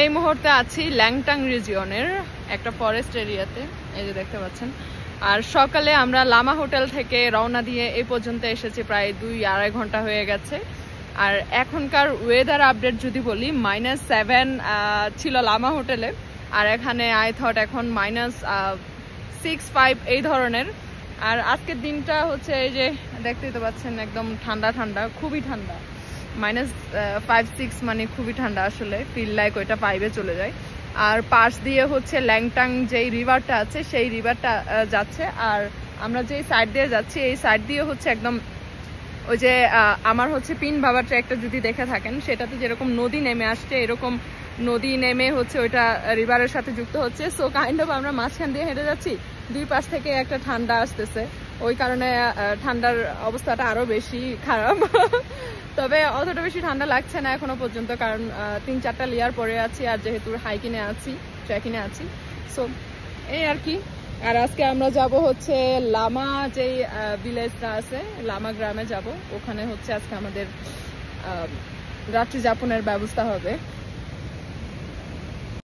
এই মুহূর্তে আছি ল্যাংটাং রিজিয়নের একটা ফরেস্ট এরিয়াতে, এই যে দেখতে পাচ্ছেন। আর সকালে আমরা লামা হোটেল থেকে রওনা দিয়ে এই পর্যন্ত এসেছি, প্রায় 2-2.5 ঘন্টা হয়ে গেছে। আর এখনকার ওয়েদার আপডেট যদি বলি, -7 ছিল লামা হোটেলে, আর এখানে আই থট এখন -6-5 এই ধরনের। আর আজকের দিনটা হচ্ছে এই যে দেখতেই তো পাচ্ছেন, একদম ঠান্ডা ঠান্ডা, খুবই ঠান্ডা। -5-6 মানে খুবই ঠান্ডা, আসলে ফিল লাইক ওইটা 5-এ চলে যায়। আর পাশ দিয়ে হচ্ছে ল্যাংটাং যেই রিভারটা আছে সেই রিভারটা যাচ্ছে। আর আমরা যেই সাইড দিয়ে যাচ্ছি এই সাইড দিয়ে হচ্ছে একদম ওই যে আমার হচ্ছে পিন বাবা ট্র্যাকটা যদি দেখে থাকেন, সেটাতে যেরকম নদী নেমে আসছে, এরকম নদী নেমে হচ্ছে ওইটা রিভারের সাথে যুক্ত হচ্ছে। সো কাইন্ড অফ আমরা মাঝখান দিয়ে হেঁটে যাচ্ছি, দুই পাশ থেকে একটা ঠান্ডা আসতেছে, ওই কারণে ঠান্ডার অবস্থাটা আরো বেশি খারাপ। তবে অতটা বেশি ঠান্ডা লাগছে না এখনো পর্যন্ত, কারণ 3-4টা লেয়ার পরে আছি, আর যেহেতু হাইকিনে আছি, ট্রেকিংয়ে আছি, সো এই আর কি। আর আজকে আমরা যাব হচ্ছে লামা যেই ভিলেজটা আছে, লামা গ্রামে যাব। ওখানে হচ্ছে আজকে আমাদের রাত্রি যাপনের ব্যবস্থা হবে।